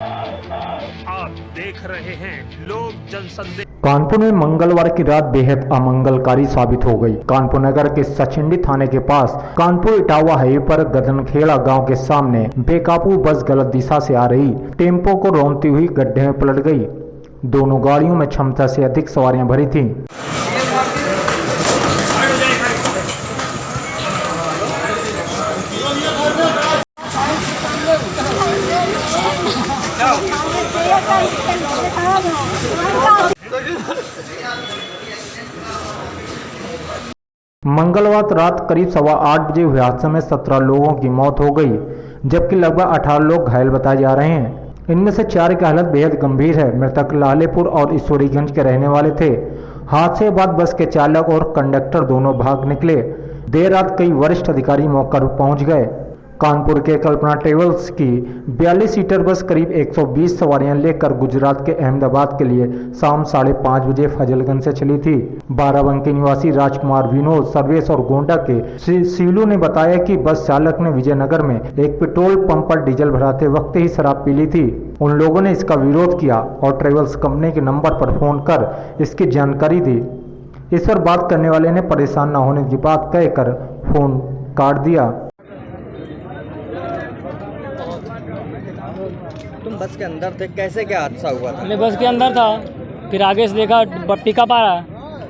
आप देख रहे हैं लोक जनसंदेश। कानपुर में मंगलवार की रात बेहद अमंगलकारी साबित हो गई। कानपुर नगर के सचिंडी थाने के पास कानपुर इटावा हाईवे पर गदनखेड़ा गांव के सामने बेकाबू बस गलत दिशा से आ रही टेम्पो को रौंदती हुई गड्ढे में पलट गई। दोनों गाड़ियों में क्षमता से अधिक सवारियां भरी थीं। मंगलवार रात करीब 8:15 बजे हुए हादसे में 17 लोगों की मौत हो गई, जबकि लगभग 18 लोग घायल बताए जा रहे हैं। इनमें से 4 की हालत बेहद गंभीर है। मृतक लालेपुर और ईश्वरीगंज के रहने वाले थे। हादसे के बाद बस के चालक और कंडक्टर दोनों भाग निकले। देर रात कई वरिष्ठ अधिकारी मौके पर पहुंच गए। कानपुर के कल्पना ट्रेवल्स की 42 सीटर बस करीब 120 सवारियां लेकर गुजरात के अहमदाबाद के लिए शाम 5:30 बजे फजलगंज से चली थी। बाराबंकी निवासी राजकुमार, विनोद, सर्वेश और गोंडा के सीलू ने बताया कि बस चालक ने विजयनगर में एक पेट्रोल पंप पर डीजल भराते वक्त ही शराब पी ली थी। उन लोगों ने इसका विरोध किया और ट्रेवल्स कंपनी के नंबर पर फोन कर इसकी जानकारी दी। इस पर बात करने वाले ने परेशान न होने की बात कहकर फोन काट दिया। तुम बस के अंदर थे, कैसे क्या हादसा हुआ था? मैं बस के अंदर था, फिर आगे से देखा पिकअप आ रहा,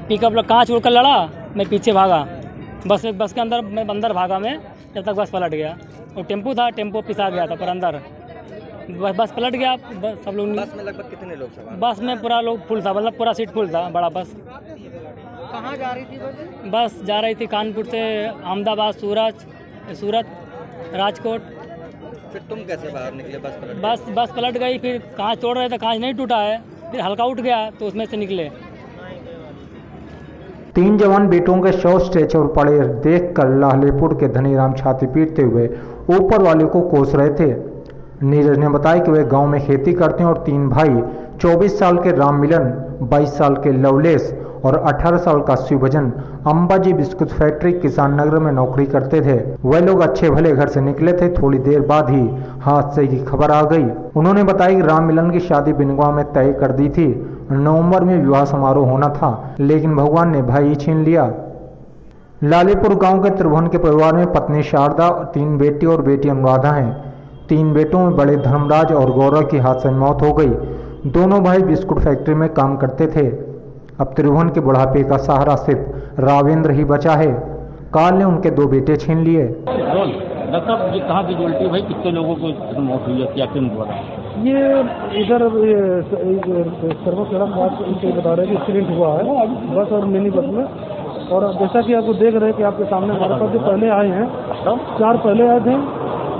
पिकअप कांच उड़कर लड़ा, मैं पीछे भागा। बस के अंदर मैं अंदर भागा मैं, जब तक बस पलट गया। और टेम्पो था, टेम्पो पिसा गया था पर अंदर बस पलट गया। सब लोग बस में लगभग कितने लोग सवार? बस में पूरा लोग फुल था, मतलब पूरा सीट फुल था। बड़ा बस कहाँ जा रही थी बस? बस जा रही थी कानपुर से अहमदाबाद, सूरत, राजकोट। फिर तुम कैसे बाहर निकले? बस पलट गई। फिर कांच तोड़ रहे थे, कांच नहीं टूटा है, फिर हल्का उठ गया तो उसमें से निकले। 3 जवान बेटों के शव स्ट्रेचर पड़े देखकर लालेपुर के धनीराम छाती पीटते हुए ऊपर वाले को कोस रहे थे। नीरज ने बताया कि वे गांव में खेती करते हैं और 3 भाई 24 साल के राम मिलन, 22 साल के लवलेश और 18 साल का शिवभजन अंबाजी बिस्कुट फैक्ट्री किसान नगर में नौकरी करते थे। वह लोग अच्छे भले घर से निकले थे। थोड़ी देर बाद ही हादसे की खबर आ गई। उन्होंने बताया कि राम मिलन की शादी बिनगांव में तय कर दी थी। नवंबर में विवाह समारोह होना था, लेकिन भगवान ने भाई छीन लिया। लालेपुर गांव के त्रिभुवन के परिवार में पत्नी शारदा, 3 बेटी और बेटी अनुराधा हैं। 3 बेटों में बड़े धर्मराज और गौरव की हादसे में मौत हो गई। दोनों भाई बिस्कुट फैक्ट्री में काम करते थे। अब त्रिभुवन के बुढ़ापे का सहारा सिर्फ रावेंद्र ही बचा है। काल ने उनके 2 बेटे छीन लिए। डॉक्टर ये कहाँ की उल्टी भाई, कितने लोगों को मौत हुई है, क्या क्यों हुआ? ये इधर सर्वखेड़ा पास उनके बता रहे हैं कि एक्सीडेंट हुआ है बस और मिनी बस में। और जैसा कि आपको देख रहे हैं कि आपके सामने हमारे पास जो पहले आए हैं 4 पहले आए थे,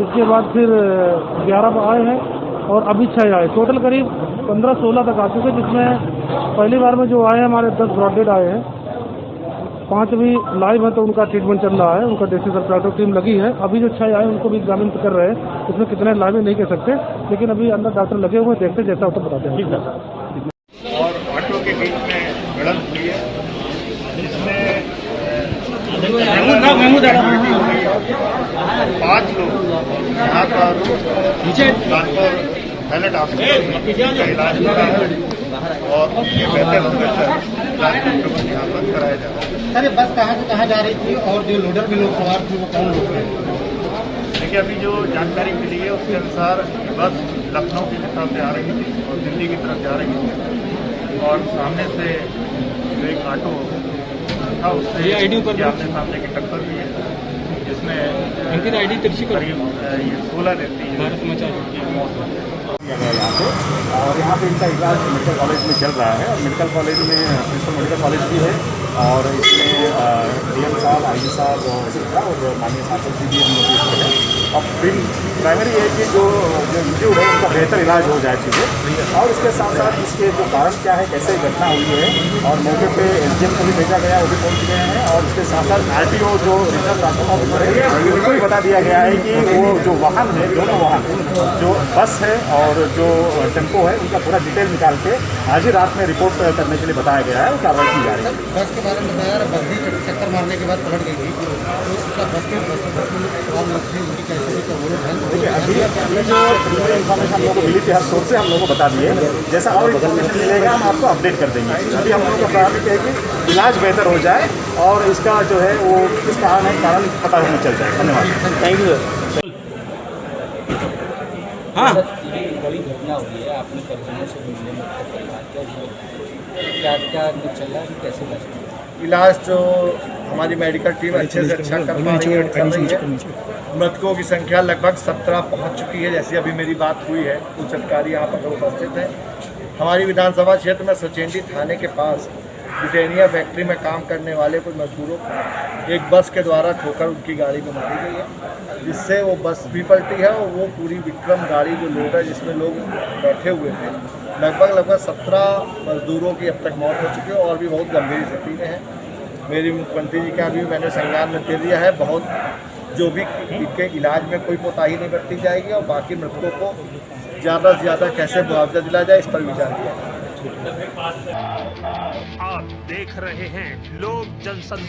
इसके बाद फिर 11 आए हैं और अभी 6 आए। टोटल करीब 15-16 तक आ चुके, जिसमें पहली बार में जो आए हैं हमारे 10 ब्रॉडेड आए हैं, 5 भी लाइव है तो उनका ट्रीटमेंट चल रहा है। उनका डिस्ट्रिक्ट सर्कुलेटर टीम लगी है। अभी जो 6 आए उनको भी एग्जामिन कर रहे हैं। इसमें कितने लाइव नहीं कह सकते, लेकिन अभी अंदर डॉक्टर लगे हुए, देखते जैसा होता बताते हैं। और ऑटो के बीच में भिड़ंत हुई है, जिसमें 5 लोग यहाँ पर कानपुर पैलेट हॉस्पिटल का इलाज हो रहा है और उनके बेहतर उपचार यहाँ पर कराया जा रहा है। सर, बस कहाँ से कहाँ जा रही थी और जो लोडर में लोग सवार थे वो कौन लोग थे? देखिए, अभी जो जानकारी मिली है उसके अनुसार बस लखनऊ की तरफ से आ रही थी और दिल्ली की तरफ जा रही थी और सामने से जो एक ऑटो था उससे आमने सामने की टक्कर हुई है, जिसमें करीब 16 व्यक्ति की मौत हुई है। यहाँ पे और यहाँ पे इनका इलाज मेडिकल कॉलेज में चल रहा है और मेडिकल कॉलेज में प्रिंसिपल मेडिकल कॉलेज भी है और इसमें DM साहब, IG साहब और माननीय सांसद जी भी हम लोग इसमें हैं। और प्राइमरी है कि जो इंजर्ड है उनका बेहतर इलाज हो जाए चीज़ें, और इसके साथ साथ इसके जो कारण क्या है, कैसे घटना हुई है, और मौके पे SDM को भी भेजा गया, वो भी पहुँच गए हैं। और इसके साथ साथ RTO जो रीजनल ट्रांसपोर्ट ऑफिसर है उनको भी बता दिया गया है कि वो जो वाहन है, दोनों वाहन जो बस है और और जो टेम्पो है उनका पूरा डिटेल निकाल के आज ही रात में रिपोर्ट करने के लिए बताया गया है और कार्रवाई की जा रही है। बस के बारे में बताया, बस भी चक्कर मारने के बाद पलट गई थी, तो उसका बस में सवाल लोग थे, उनकी कैसे भी तो वो लोग देखिए अभी जो प्रीलिमिनरी इन्फॉर्मेशन हम लोग को मिली थी हर सोर्स से हम लोग को बता दिए, जैसा और इन्फॉर्मेशन मिलेगा हम आपको अपडेट कर देंगे। अभी हम लोगों का प्राथमिक है कि इलाज बेहतर हो जाए और इसका जो है वो किस कारण पता होने चल जाए। धन्यवाद, थैंक यू। हाँ बड़ी घटना हुई है, आपने परिजनों से मिलने में क्या कुछ चल रहा है, कैसे बचा? इलाज जो हमारी मेडिकल टीम अच्छे से अच्छा कर रही है। मृतकों की संख्या लगभग 17 पहुंच चुकी है। जैसे अभी मेरी बात हुई है, उच्च अधिकारी यहाँ पर उपस्थित हैं। हमारी विधानसभा क्षेत्र में सचेंडी थाने के पास ब्रिटानिया फैक्ट्री में काम करने वाले कुछ मजदूरों को एक बस के द्वारा ठोकर उनकी गाड़ी में मारी गई है, जिससे वो बस भी पलटी है और वो पूरी विक्रम गाड़ी जो लोड है जिसमें लोग बैठे हुए थे, लगभग 17 मजदूरों की अब तक मौत हो चुकी है और भी बहुत गंभीर स्थिति में है। मेरी मुख्यमंत्री जी का भी मैंने संज्ञान में दे दिया है, बहुत जो भी इनके इलाज में कोई कोताही नहीं बरती जाएगी और बाकी मृतकों को ज़्यादा से ज़्यादा कैसे मुआवजा दिलाया जाए इस पर विचार किया जाए। आप देख रहे हैं लोक जनसंदेश।